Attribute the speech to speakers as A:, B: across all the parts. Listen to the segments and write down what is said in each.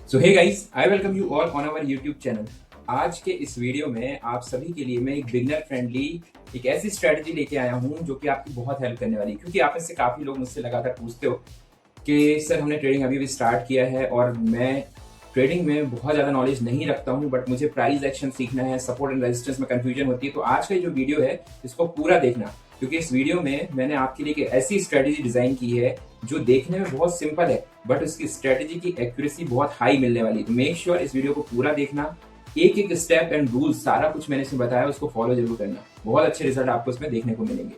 A: So hey guys, I welcome you all on our YouTube channel. आज के इस video में आप सभी के लिए मैं एक बिगनर फ्रेंडली एक ऐसी स्ट्रेटजी लेके आया हूँ जो कि आपकी बहुत हेल्प करने वाली है। क्योंकि आप में से काफ़ी लोग मुझसे लगातार पूछते हो कि सर हमने ट्रेडिंग अभी भी स्टार्ट किया है और मैं ट्रेडिंग में बहुत ज़्यादा नॉलेज नहीं रखता हूँ, बट मुझे प्राइस एक्शन सीखना है, सपोर्ट एंड रेजिस्टेंस में कंफ्यूजन होती है। तो आज का जो वीडियो है इसको पूरा देखना, क्योंकि इस वीडियो में मैंने आपके लिए एक ऐसी स्ट्रेटजी डिजाइन की है जो देखने में बहुत सिंपल है, बट उसकी स्ट्रेटजी की एक्यूरेसी बहुत हाई मिलने वाली है। तो मेक श्योर इस वीडियो को पूरा देखना, एक एक स्टेप एंड रूल सारा कुछ मैंने इसमें बताया उसको फॉलो जरूर करना। बहुत अच्छे रिजल्ट आपको इसमें देखने को मिलेंगे।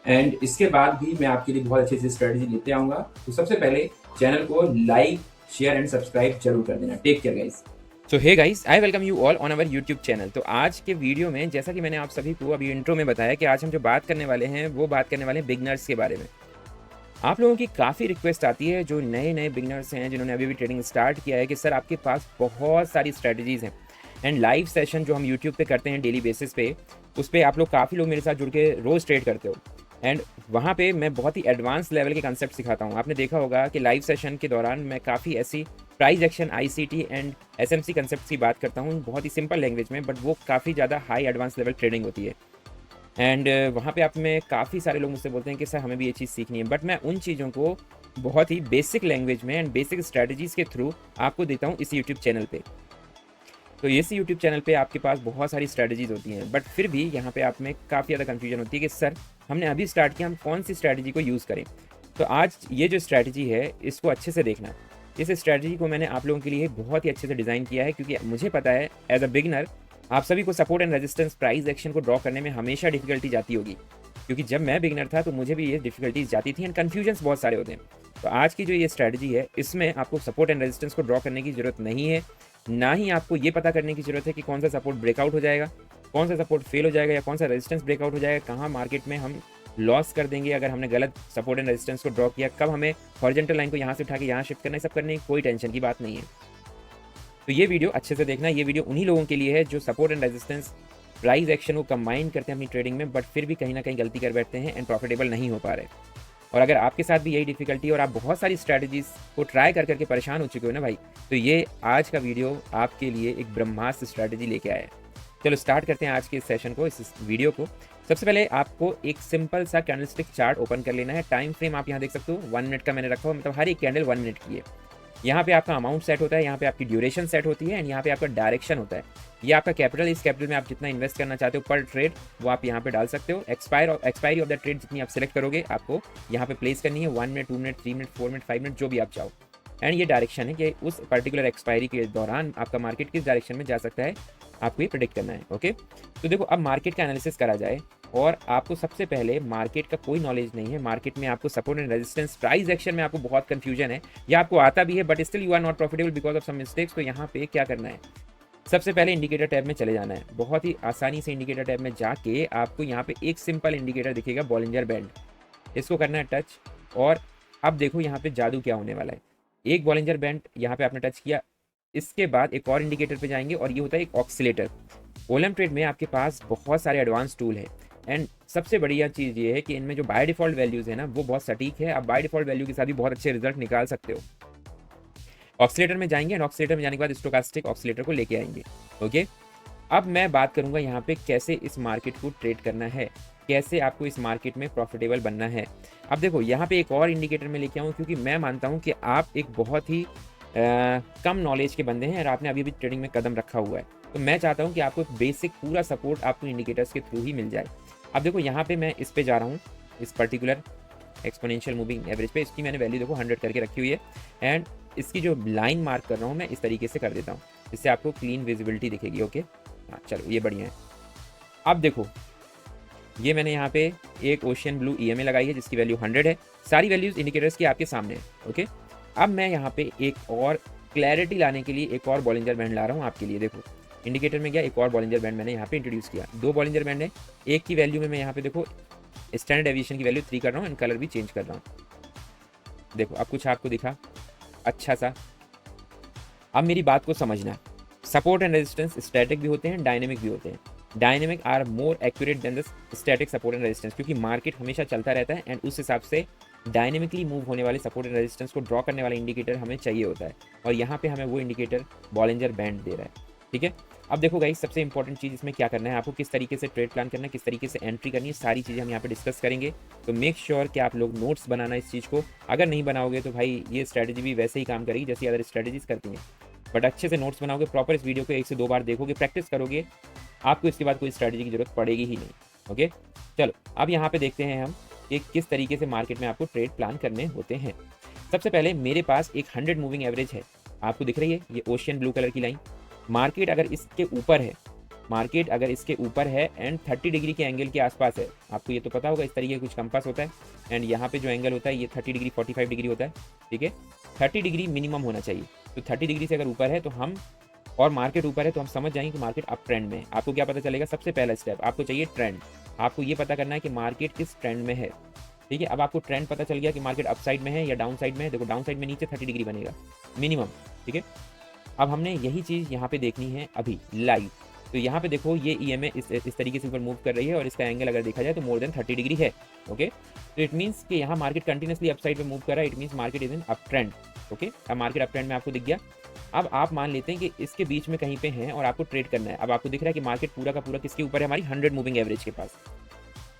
A: एंड इसके बाद भी मैं आपके लिए बहुत अच्छी अच्छी स्ट्रेटजी लेते आऊंगा। तो सबसे पहले चैनल को लाइक, शेयर एंड सब्सक्राइब जरूर कर देना। Take care guys.
B: So hey guys, I welcome you all on our YouTube channel. तो आज के वीडियो में जैसा कि मैंने आप सभी को अभी इंट्रो में बताया कि आज हम जो बात करने वाले हैं वो बात करने वाले हैं बिगनर्स के बारे में। आप लोगों की काफ़ी रिक्वेस्ट आती है जो नए नए बिगनर्स हैं, जिन्होंने अभी भी ट्रेडिंग स्टार्ट किया है, कि सर आपके पास बहुत सारी स्ट्रैटेजीज़ हैं एंड लाइव सेशन जो हम यूट्यूब पे करते हैं डेली बेसिस पे, उस पर आप लोग काफ़ी लोग मेरे साथ जुड़ के रोज़ ट्रेड करते हो एंड वहाँ पे मैं बहुत ही एडवांस लेवल के कंसेप्ट सिखाता हूँ। आपने देखा होगा कि लाइव सेशन के दौरान मैं काफ़ी ऐसी price action, ICT and SMC concept की बात करता हूँ बहुत ही सिंपल लैंग्वेज में, बट वो काफ़ी ज़्यादा हाई एडवांस लेवल ट्रेडिंग होती है। एंड वहाँ पे आप में काफ़ी सारे लोग मुझसे बोलते हैं कि सर हमें भी ये चीज़ सीखनी है, बट मैं उन चीज़ों को बहुत ही बेसिक लैंग्वेज में एंड बेसिक स्ट्रैटेजीज़ के थ्रू आपको देता हूँ इस यूट्यूब चैनल पे। तो इस यूट्यूब चैनल पे आपके पास बहुत सारी स्ट्रैटेजीज़ होती हैं, बट फिर भी यहाँ पे आप में काफ़ी ज़्यादा कन्फ्यूजन होती है कि सर हमने अभी स्टार्ट किया, हम कौन सी स्ट्रैटेजी को यूज़ करें। तो आज ये जो स्ट्रैटेजी है इसको अच्छे से देखना। इस स्ट्रैटेजी को मैंने आप लोगों के लिए बहुत ही अच्छे से डिज़ाइन किया है, क्योंकि मुझे पता है एज अ बिगनर आप सभी को support and resistance price action को ड्रॉ करने में हमेशा डिफिकल्टी जाती होगी, क्योंकि जब मैं बिगनर था तो मुझे भी ये डिफिकल्टीज जाती थी एंड कन्फ्यूजन्स बहुत सारे होते हैं। तो आज की जो ये स्ट्रैटेजी है इसमें आपको सपोर्ट एंड रेजिस्टेंस को ड्रॉ करने की ज़रूरत नहीं है, ना ही आपको ये पता करने की ज़रूरत है कि कौन सा सपोर्ट ब्रेकआउट हो जाएगा, कौन सा सपोर्ट फेल हो जाएगा, या कौन सा रेजिस्टेंस ब्रेकआउट हो जाएगा, कहाँ मार्केट में हम लॉस कर देंगे अगर हमने गलत सपोर्ट एंड रेजिस्टेंस को ड्रॉ किया, कब हमें हॉरिजॉन्टल लाइन को यहाँ से उठा के यहाँ शिफ्ट करना है, सब करने की कोई टेंशन की बात नहीं है। तो ये वीडियो अच्छे से देखना। ये वीडियो उन्हीं लोगों के लिए है जो support and resistance price action को कंबाइन करते हैं अपनी ट्रेडिंग में, बट फिर भी कहीं ना कहीं गलती कर बैठते हैं एंड प्रॉफिटेबल नहीं हो पा रहे। और अगर आपके साथ भी यही डिफिकल्टी और आप बहुत सारी स्ट्रैटेजीज को ट्राई कर करके परेशान हो चुके हो ना भाई, तो ये आज का वीडियो आपके लिए एक ब्रह्मास्त्र स्ट्रैटेजी लेके आया है। चलो स्टार्ट करते हैं आज के इस सेशन को, इस वीडियो को। सबसे पहले आपको एक सिंपल सा कैंडलस्टिक चार्ट ओपन कर लेना है। टाइम फ्रेम आप यहाँ देख सकते हो 1 मिनट का मैंने रखा हुआ, मतलब हर एक कैंडल 1 मिनट की है। यहाँ पे आपका अमाउंट सेट होता है, यहाँ पे आपकी ड्यूरेशन सेट होती है एंड यहाँ पे आपका डायरेक्शन होता है। ये आपका कैपिटल, इस कैपिटल में आप जितना इन्वेस्ट करना चाहते हो पर ट्रेड वो आप यहाँ पे डाल सकते हो। एक्सपायरी ऑफ द ट्रेड जितनी आप सेलेक्ट करोगे आपको यहाँ पे प्लेस करनी है, 1 minute, 2 minute, 3 minute, 4 minute, 5 minute, जो भी आप चाहो। एंड ये डायरेक्शन है कि उस पर्टिकुलर एक्सपायरी के दौरान आपका मार्केट किस डायरेक्शन में जा सकता है, आपको ये प्रेडिक्ट करना है। ओके, तो देखो अब मार्केट का एनालिसिस करा जाए और आपको सबसे पहले मार्केट का कोई नॉलेज नहीं है, मार्केट में आपको support and resistance price action में आपको बहुत कंफ्यूजन है, या आपको आता भी है but still you are not profitable because of some mistakes. तो यहाँ पे क्या करना है, सबसे पहले इंडिकेटर टैब में चले जाना है। बहुत ही आसानी से इंडिकेटर टैब में जाके आपको यहाँ पे एक सिंपल इंडिकेटर दिखेगा, बॉलिंजर बैंड, इसको करना है टच। और अब देखो यहाँ पे जादू क्या होने वाला है। एक बॉलिंजर बैंड यहाँ पे आपने टच किया, इसके बाद एक और इंडिकेटर पे जाएंगे और ये होता है एक ऑक्सीलेटर। ओलम ट्रेड में आपके पास बहुत सारे एडवांस टूल है एंड सबसे बढ़िया चीज़ ये है कि इनमें जो बाय डिफॉल्ट वैल्यूज़ है ना वो बहुत सटीक है। आप बाय डिफॉल्ट वैल्यू के साथ भी बहुत अच्छे रिजल्ट निकाल सकते हो। ऑक्सीलेटर में जाएंगे एंड ऑक्सीलेटर में जाने के बाद स्टोकास्टिक ऑक्सीलेटर को लेके आएंगे। ओके, अब मैं बात करूंगा यहाँ पे कैसे इस मार्केट को ट्रेड करना है, कैसे आपको इस मार्केट में प्रॉफिटेबल बनना है। अब देखो यहाँ पे एक और इंडिकेटर में लेके आऊँ, क्योंकि मैं मानता हूँ कि आप एक बहुत ही कम नॉलेज के बंदे हैं और आपने अभी भी ट्रेडिंग में कदम रखा हुआ है। तो मैं चाहता हूँ कि आपको बेसिक पूरा सपोर्ट आपको इंडिकेटर्स के थ्रू ही मिल जाए। अब देखो यहाँ पे मैं इस पे जा रहा हूँ, इस पर्टिकुलर एक्सपोनेंशियल मूविंग एवरेज पे, इसकी मैंने वैल्यू देखो 100 करके रखी हुई है एंड इसकी जो लाइन मार्क कर रहा हूँ मैं इस तरीके से कर देता हूँ, इससे आपको क्लीन विजिबिलिटी दिखेगी। ओके, हाँ चलो ये बढ़िया है। अब देखो ये मैंने यहाँ पे एक ओशियन ब्लू ईएमए लगाई है जिसकी वैल्यू 100 है। सारी वैल्यूज इंडिकेटर्स की आपके सामने है। ओके, अब मैं यहाँ पे एक और क्लैरिटी लाने के लिए एक और बॉलिंजर बैंड ला रहा हूँ आपके लिए। देखो इंडिकेटर में गया, एक और बॉलिंजर बैंड मैंने यहाँ पे इंट्रोड्यूस किया। 2 बॉलिंजर बैंड है, एक की वैल्यू में मैं यहाँ पे देखो स्टैंडर्ड डेविएशन की वैल्यू 3 कर रहा हूँ एंड कलर भी चेंज कर रहा हूँ। देखो अब कुछ आपको दिखा अच्छा सा। अब मेरी बात को समझना है, सपोर्ट एंड रेजिस्टेंस स्टैटिक भी होते हैं, डायनेमिक भी होते हैं। Dynamic are more accurate than the static support and resistance, क्योंकि मार्केट हमेशा चलता रहता है एंड उस हिसाब से डायनेमिकली मूव होने वाले सपोर्ट एंड रेजिस्टेंस को ड्रॉ करने वाला इंडिकेटर हमें चाहिए होता है, और यहाँ पे हमें वो इंडिकेटर बॉलिंजर बैंड दे रहा है। ठीक है, अब देखो गाइस, सबसे इंपॉर्टेंट चीज़ इसमें क्या करना है, आपको किस तरीके से ट्रेड प्लान करना है, किस तरीके से एंट्री करनी है, सारी चीज़ें हम यहाँ पे डिस्कस करेंगे। तो मेक श्योर कि आप लोग नोट्स बनाना इस चीज़ को। अगर नहीं बनाओगे तो भाई ये स्ट्रैटेजी भी वैसे ही काम करेगी जैसी अदर स्ट्रैटेजीज करती हैं, बट अच्छे से नोट्स बनाओगे, प्रॉपर इस वीडियो को 1 से 2 बार देखोगे, प्रैक्टिस करोगे, आपको इसके बाद कोई स्ट्रैटेजी की जरूरत पड़ेगी ही नहीं। ओके, चलो अब यहाँ पे देखते हैं हम कि किस तरीके से मार्केट में आपको ट्रेड प्लान करने होते हैं। सबसे पहले मेरे पास एक 100 मूविंग एवरेज है, आपको दिख रही है ये ओशियन ब्लू कलर की लाइन। मार्केट अगर इसके ऊपर है, मार्केट अगर इसके ऊपर है एंड 30 डिग्री के एंगल के आसपास है, आपको ये तो पता होगा, इस तरीके का कुछ कंपास होता है एंड यहाँ पे जो एंगल होता है ये 30 डिग्री 45 डिग्री होता है। ठीक है, 30 डिग्री मिनिमम होना चाहिए। तो 30 डिग्री से अगर ऊपर है तो हम, और मार्केट ऊपर है तो हम समझ जाएंगे कि मार्केट अप ट्रेंड में है। आपको क्या पता चलेगा, सबसे पहला स्टेप आपको चाहिए ट्रेंड। आपको ये पता करना है कि मार्केट किस ट्रेंड में है। ठीक है, अब आपको ट्रेंड पता चल गया कि मार्केट अप साइड में है या डाउन साइड में है। देखो डाउन साइड में नीचे 30 डिग्री बनेगा मिनिमम। ठीक है, अब हमने यही चीज़ यहाँ पे देखनी है अभी लाइव। तो यहाँ पे देखो ये EMA इस तरीके से ऊपर मूव कर रही है और इसका एंगल अगर देखा जाए तो मोर देन 30 डिग्री है। ओके, तो इट मीन्स कि यहाँ मार्केट कंटिन्यूसली अप साइड में मूव कर रहा है, it means market is in up trend. Okay, अब मार्केट अप ट्रेंड में आपको दिख गया। अब आप मान लेते हैं कि इसके बीच में कहीं पे हैं और आपको ट्रेड करना है। अब आपको दिख रहा है कि मार्केट पूरा का पूरा किसके ऊपर है, हमारी 100 मूविंग एवरेज के पास।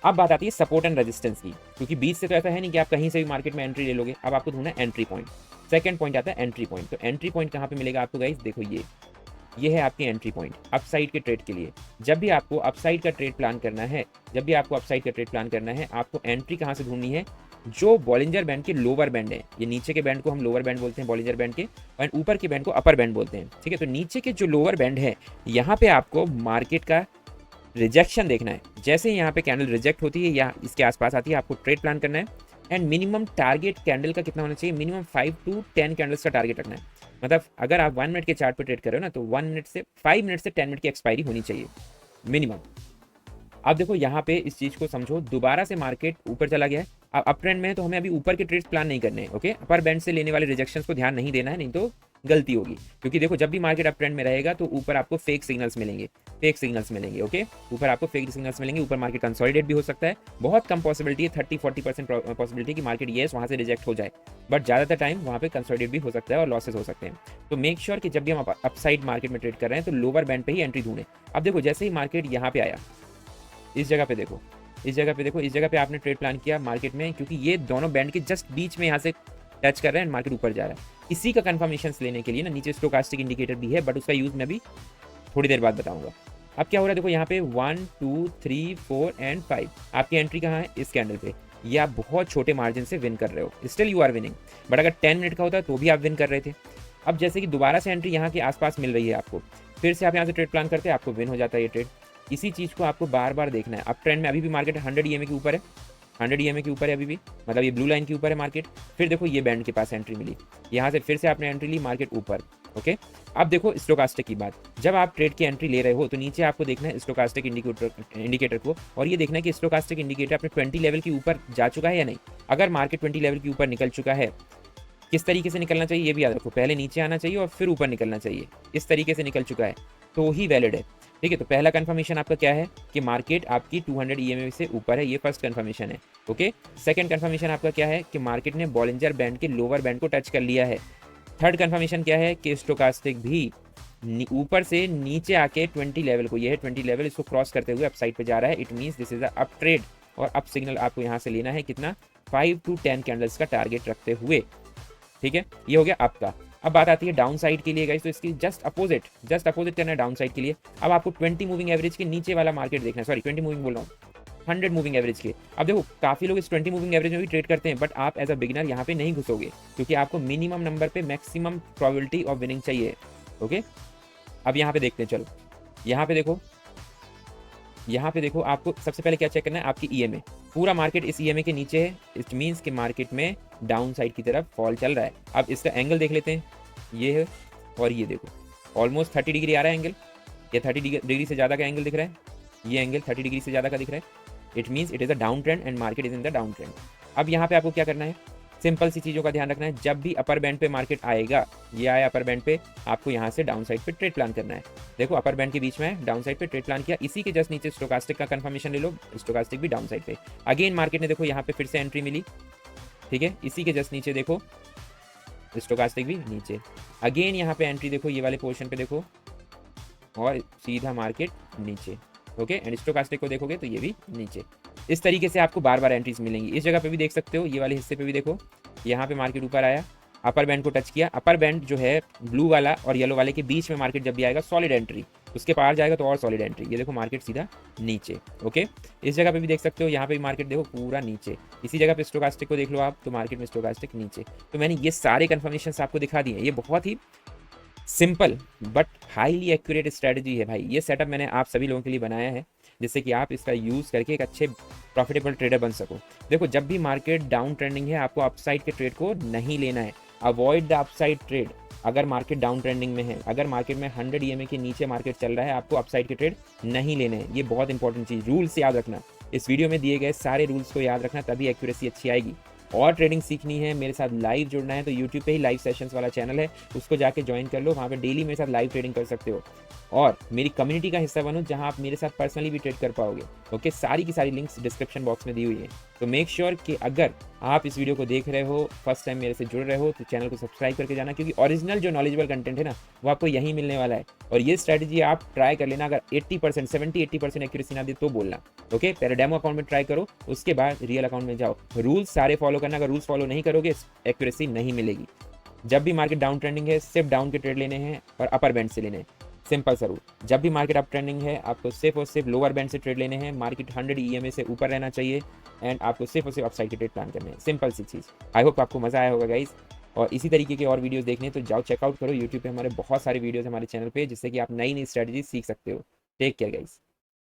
B: अब बात आती है सपोर्ट एंड रेजिस्टेंस की, क्योंकि बीच से तो ऐसा है नहीं कि आप कहीं से भी मार्केट में एंट्री ले लोगे। अब आपको ढूंढना है एंट्री पॉइंट। सेकंड पॉइंट आता है एंट्री पॉइंट। तो एंट्री पॉइंट कहाँ पे मिलेगा आपको गाइस, देखो ये है आपकी एंट्री पॉइंट अपसाइड के ट्रेड के लिए। जब भी आपको अपसाइड का ट्रेड प्लान करना है, आपको एंट्री कहाँ से ढूंढनी है, जो बॉलिंजर बैंड के लोअर बैंड है। ये नीचे के बैंड को हम लोअर बैंड बोलते हैं बॉलिंजर बैंड के, और ऊपर के बैंड को अपर बैंड बोलते हैं। ठीक है, तो नीचे के जो लोअर बैंड है, यहाँ पे आपको मार्केट का रिजेक्शन देखना है। जैसे यहाँ पे कैंडल रिजेक्ट होती है या इसके आसपास आती है, आपको ट्रेड प्लान करना है। एंड मिनिमम टारगेट कैंडल का कितना होना चाहिए, मिनिमम 5 to 10 कैंडल्स का टारगेट रखना है। मतलब अगर आप 1 मिनट के चार्ट पे ट्रेड कर रहे हो ना, तो 5 मिनट से 10 मिनट की एक्सपायरी होनी चाहिए मिनिमम। अब देखो यहाँ पे इस चीज़ को समझो, दोबारा से मार्केट ऊपर चला गया है, अब अप ट्रेंड में है, तो हमें अभी ऊपर के ट्रेड्स प्लान नहीं करने हैं। ओके, अपर बैंड से लेने वाले रिजेक्शंस को ध्यान नहीं देना है, नहीं तो गलती होगी। क्योंकि देखो जब भी मार्केट अप ट्रेंड में रहेगा तो ऊपर आपको फेक सिग्नल्स मिलेंगे। ओके, ऊपर आपको फेक सिग्नल्स मिलेंगे, ऊपर मार्केट कंसोलिडेट भी हो सकता है। बहुत कम पॉसिबिलिटी है, 30-40% पॉसिबिलिटी कि मार्केट येस वहाँ से रिजेक्ट हो जाए, बट ज़्यादातर टाइम वहाँ पे कंसोलिडेट भी हो सकता है और लॉसेस हो सकते हैं। तो मेक श्योर कि जब भी हम अपसाइड मार्केट में ट्रेड कर रहे हैं तो लोअर बैंड पे ही एंट्री ढूंढें। अब देखो जैसे ही मार्केट यहाँ पे आया, इस जगह पे देखो, इस जगह पे आपने ट्रेड प्लान किया मार्केट में, क्योंकि ये दोनों बैंड के जस्ट बीच में यहाँ से टच कर रहे हैं, मार्केट ऊपर जा रहा है। इसी का कंफर्मेशन लेने के लिए ना नीचे स्टोकास्टिक इंडिकेटर भी है, बट उसका यूज़ मैं अभी थोड़ी देर बाद बताऊंगा। अब क्या हो रहा है, देखो यहाँ पे 1 2 3 4 एंड 5 आपकी एंट्री कहाँ है, इस कैंडल पे। ये आप बहुत छोटे मार्जिन से विन कर रहे हो, still you are winning. But अगर 10 मिनट का होता तो भी आप विन कर रहे थे। अब जैसे कि दोबारा से एंट्री यहाँ के आसपास मिल रही है आपको, फिर से आप यहाँ से ट्रेड प्लान करते हैं, आपको विन हो जाता है ये ट्रेड। इसी चीज़ को आपको बार बार देखना है। अप ट्रेंड में अभी भी मार्केट 100 EMA के ऊपर है, 100 EMA के ऊपर है अभी भी, मतलब ये ब्लू लाइन के ऊपर है मार्केट। फिर देखो ये बैंड के पास एंट्री मिली, यहाँ से फिर से आपने एंट्री ली, मार्केट ऊपर। ओके, अब देखो स्टोकास्टिक की बात, जब आप ट्रेड की एंट्री ले रहे हो तो नीचे आपको देखना है स्टोकास्टिक इंडिकेटर को, और ये देखना है कि स्टोकास्टिक इंडिकेटर अपने 20 लेवल के ऊपर जा चुका है या नहीं। अगर मार्केट 20 लेवल के ऊपर निकल चुका है, किस तरीके से निकलना चाहिए ये भी याद रखो, पहले नीचे आना चाहिए और फिर ऊपर निकलना चाहिए। इस तरीके से निकल चुका है तो ही वैलिड है। ठीक है, तो पहला कंफर्मेशन आपका क्या है कि मार्केट आपकी 200 EMA से ऊपर है, ये फर्स्ट कंफर्मेशन है। ओके, सेकंड कंफर्मेशन आपका क्या है कि मार्केट ने बॉलिंजर बैंड के लोअर बैंड को टच कर लिया है। थर्ड कंफर्मेशन क्या है कि स्टोकास्टिक भी ऊपर से नीचे आके 20 लेवल को, ये है 20 लेवल, इसको क्रॉस करते हुए अपसाइड पे जा रहा है। It means this is up trade, और अप सिग्नल आपको यहाँ से लेना है कितना, 5 to 10 कैंडल्स का टारगेट रखते हुए। ठीक है, ये हो गया आपका। अब बात आती है डाउन साइड के लिए गाइस, तो इसकी जस्ट अपोजिट करना है डाउन साइड के लिए। अब आपको 20 मूविंग एवरेज के नीचे वाला मार्केट देखना है, सॉरी 20 मूविंग बोल रहा हूँ, 100 मूविंग एवरेज के। अब देखो काफ़ी लोग इस 20 मूविंग एवरेज में भी ट्रेड करते हैं, बट आप एज अ बिगिनर यहाँ पे नहीं घुसोगे, क्योंकि आपको मिनिमम नंबर पे मैक्सिमम प्रोबेबिलिटी ऑफ विनिंग चाहिए। ओके, अब यहाँ पे देखते हैं, चलो यहाँ पे देखो आपको सबसे पहले क्या चेक करना है, आपकी EMA। पूरा मार्केट इस EMA के नीचे है, इट मीन्स कि मार्केट में डाउन साइड की तरफ फॉल चल रहा है। अब इसका एंगल देख लेते हैं, ये है और ये देखो ऑलमोस्ट 30 डिग्री आ रहा है एंगल, ये 30 डिग्री से ज़्यादा का एंगल दिख रहा है, ये एंगल 30 डिग्री से ज़्यादा का दिख रहा है। It means it is a down trend and market is in the down trend. अब यहाँ पे आपको क्या करना है, सिंपल सी चीज़ों का ध्यान रखना है। जब भी अपर बैंड पे मार्केट आएगा, ये आया अपर बैंड पे, आपको यहाँ से डाउन साइड पे ट्रेड प्लान करना है। देखो अपर बैंड के बीच में डाउन साइड पे ट्रेड प्लान किया, इसी के जस्ट नीचे स्टोकास्टिक का कंफर्मेशन ले लो, स्टोकास्टिक भी डाउन साइड पे। अगेन मार्केट ने देखो यहाँ पे फिर से एंट्री मिली, ठीक है। इसी के जस्ट नीचे देखो स्टोकास्टिक भी नीचे, अगेन यहाँ पे एंट्री देखो ये वाले पोर्शन पे देखो, और सीधा मार्केट नीचे। ओके, एंड स्टोकास्टिक को देखोगे तो ये भी नीचे। इस तरीके से आपको बार बार एंट्रीज मिलेंगी। इस जगह पे भी देख सकते हो, ये वाले हिस्से पे भी देखो, यहाँ पे मार्केट ऊपर आया, अपर बैंड को टच किया, अपर बैंड जो है ब्लू वाला और येलो वाले के बीच में मार्केट जब भी आएगा सॉलिड एंट्री, उसके पार जाएगा तो और सॉलिड एंट्री। ये देखो मार्केट सीधा नीचे। ओके, इस जगह पे भी देख सकते हो, यहाँ पे भी मार्केट देखो पूरा नीचे। इसी जगह पे स्टोकास्टिक को देख लो आप, तो मार्केट में स्टोकास्टिक नीचे। तो मैंने ये सारे कन्फर्मेशन आपको दिखा दिए। ये बहुत ही simple but highly accurate strategy है भाई। ये सेटअप मैंने आप सभी लोगों के लिए बनाया है, जिससे कि आप इसका यूज़ करके एक अच्छे प्रॉफिटेबल ट्रेडर बन सको। देखो, जब भी मार्केट डाउन ट्रेंडिंग है, आपको अपसाइड के ट्रेड को नहीं लेना है। Avoid the upside trade. अगर मार्केट डाउन ट्रेंडिंग में है, अगर मार्केट में 100 EMA के नीचे मार्केट चल रहा है, आपको अपसाइड के ट्रेड नहीं लेने हैं। ये बहुत इंपॉर्टेंट चीज़, रूल्स याद रखना। इस वीडियो में दिए गए सारे रूल्स को याद रखना, तभी एक्यूरेसी अच्छी आएगी। और ट्रेडिंग सीखनी है, मेरे साथ लाइव जुड़ना है, तो यूट्यूब पे ही लाइव सेशंस वाला चैनल है, उसको जाके ज्वाइन कर लो। वहाँ पे डेली मेरे साथ लाइव ट्रेडिंग कर सकते हो, और मेरी कम्युनिटी का हिस्सा बनो, जहाँ आप मेरे साथ पर्सनली भी ट्रेड कर पाओगे। ओके, सारी की सारी लिंक्स डिस्क्रिप्शन बॉक्स में दी हुई है। तो मेक श्योर कि अगर आप इस वीडियो को देख रहे हो, फर्स्ट टाइम मेरे से जुड़ रहे हो, तो चैनल को सब्सक्राइब करके जाना, क्योंकि ओरिजिनल जो नॉलेजेबल कंटेंट है ना, वो आपको यहीं मिलने वाला है। और ये स्ट्रैटेजी आप ट्राई कर लेना। अगर 80%, 70-80% एक्यूरेसी ना दे तो बोलना। ओके, पहले डेमो अकाउंट में ट्राई करो, उसके बाद रियल अकाउंट में जाओ। रूल्स सारे फॉलो करना। अगर रूल्स फॉलो नहीं करोगे, एक्यूरेसी नहीं मिलेगी। जब भी मार्केट डाउन ट्रेंडिंग है, सिर्फ डाउन के ट्रेड लेने हैं और अपर बैंड से लेने हैं। सिंपल सा रूल। जब भी मार्केट अप ट्रेंडिंग है, आपको सिर्फ और सिर्फ लोअर बैंड से ट्रेड लेने हैं। मार्केट 100 EMA से ऊपर रहना चाहिए, एंड आपको सिर्फ और सिर्फ अपसाइड के ट्रेड प्लान करने हैं। Simple C cheese. I hope आपको मजा आया होगा गाइज। और इसी तरीके के और वीडियोस देखने तो जाओ चेकआउट करो यूट्यूब पे, हमारे बहुत सारे वीडियोस हमारे चैनल पे, जिससे कि आप नई नई स्ट्रेटजी सीख सकते हो। Take care guys.